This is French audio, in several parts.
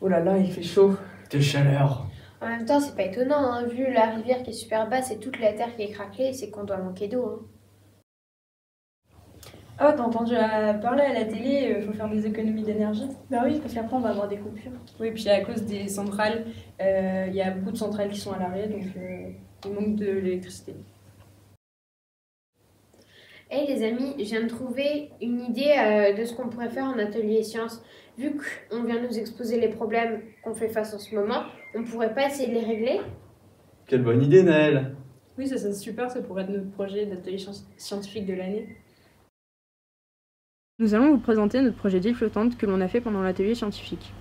Oh là là, il fait chaud. Quelle chaleur! En même temps, c'est pas étonnant, hein, vu la rivière qui est super basse et toute la terre qui est craquelée, c'est qu'on doit manquer d'eau. Hein. Ah, t'as entendu parler à la télé, faut faire des économies d'énergie? Bah oui, parce qu'après on va avoir des coupures. Oui, puis à cause des centrales, il y a beaucoup de centrales qui sont à l'arrêt, donc il manque de l'électricité. Hey les amis, je viens de trouver une idée de ce qu'on pourrait faire en atelier sciences. Vu qu'on vient nous exposer les problèmes qu'on fait face en ce moment, on pourrait pas essayer de les régler? Quelle bonne idée, Naël! Oui, ça c'est super, ça pourrait être notre projet d'atelier scientifique de l'année. Nous allons vous présenter notre projet d'île flottante que l'on a fait pendant l'atelier scientifique.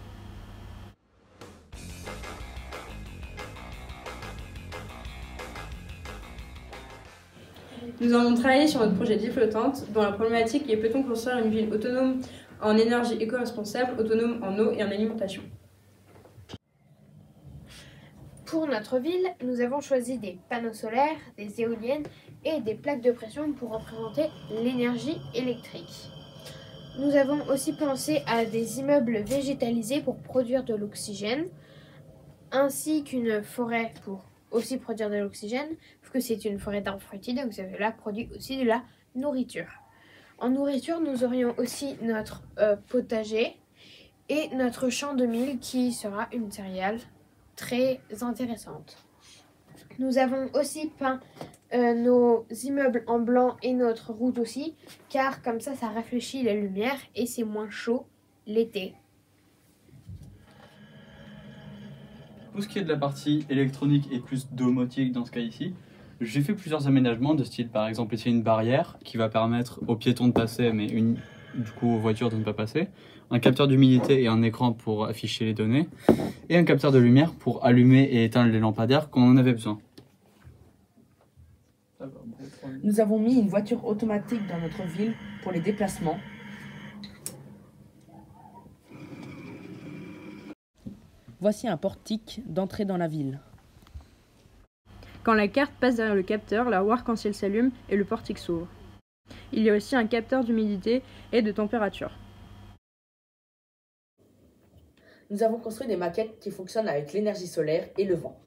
Nous avons travaillé sur notre projet d'île flottante, dont la problématique est: peut-on construire une ville autonome en énergie éco-responsable, autonome en eau et en alimentation? Pour notre ville, nous avons choisi des panneaux solaires, des éoliennes et des plaques de pression pour représenter l'énergie électrique. Nous avons aussi pensé à des immeubles végétalisés pour produire de l'oxygène, ainsi qu'une forêt pour aussi produire de l'oxygène, parce que c'est une forêt d'arbres fruitiers, donc cela produit aussi de la nourriture. En nourriture, nous aurions aussi notre potager et notre champ de mil qui sera une céréale très intéressante. Nous avons aussi peint nos immeubles en blanc et notre route aussi, car comme ça réfléchit la lumière et c'est moins chaud l'été. Pour ce qui est de la partie électronique et plus domotique dans ce cas ici, j'ai fait plusieurs aménagements de style, par exemple ici une barrière qui va permettre aux piétons de passer, mais du coup aux voitures de ne pas passer, un capteur d'humidité et un écran pour afficher les données, et un capteur de lumière pour allumer et éteindre les lampadaires quand on en avait besoin. Nous avons mis une voiture automatique dans notre ville pour les déplacements. Voici un portique d'entrée dans la ville. Quand la carte passe derrière le capteur, la roue arc-en-ciel s'allume et le portique s'ouvre. Il y a aussi un capteur d'humidité et de température. Nous avons construit des maquettes qui fonctionnent avec l'énergie solaire et le vent.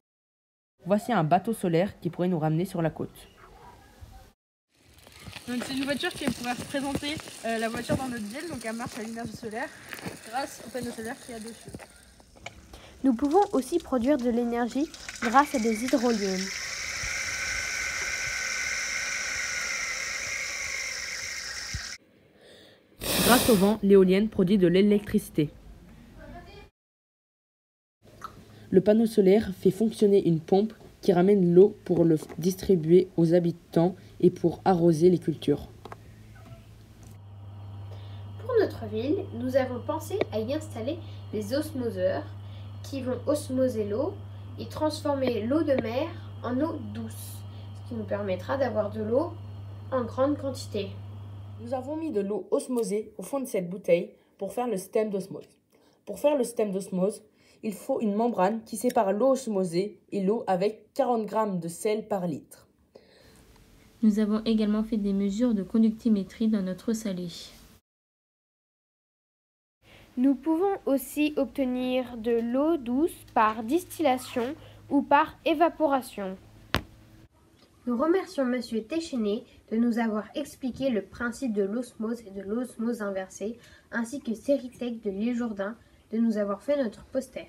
Voici un bateau solaire qui pourrait nous ramener sur la côte. Donc c'est une voiture qui pourrait représenter la voiture dans notre ville, donc elle marche à l'énergie solaire grâce au panneau solaire qu'il y a dessus. Nous pouvons aussi produire de l'énergie grâce à des hydroliennes. Grâce au vent, l'éolienne produit de l'électricité. Le panneau solaire fait fonctionner une pompe qui ramène l'eau pour le distribuer aux habitants et pour arroser les cultures. Pour notre ville, nous avons pensé à y installer des osmoseurs qui vont osmoser l'eau et transformer l'eau de mer en eau douce, ce qui nous permettra d'avoir de l'eau en grande quantité. Nous avons mis de l'eau osmosée au fond de cette bouteille pour faire le système d'osmose. Pour faire le système d'osmose, il faut une membrane qui sépare l'eau osmosée et l'eau avec 40 g de sel par litre. Nous avons également fait des mesures de conductimétrie dans notre eau salée. Nous pouvons aussi obtenir de l'eau douce par distillation ou par évaporation. Nous remercions Monsieur Téchenet de nous avoir expliqué le principe de l'osmose et de l'osmose inversée, ainsi que Séritech de l'île Jourdain de nous avoir fait notre poster.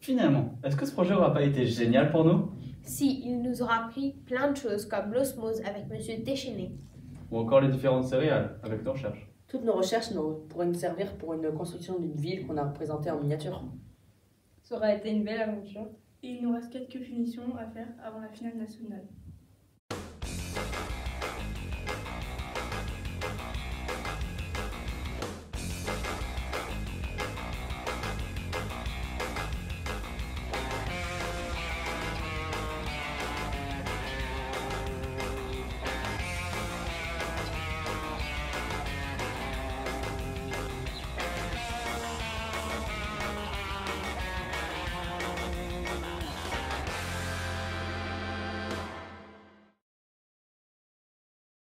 Finalement, est-ce que ce projet n'aura pas été génial pour nous? Si, il nous aura appris plein de choses comme l'osmose avec Monsieur Téchenet. Ou encore les différentes céréales avec nos recherches? Toutes nos recherches pourraient nous servir pour une construction d'une ville qu'on a représentée en miniature. Ça aura été une belle aventure. Et il nous reste quelques finitions à faire avant la finale nationale.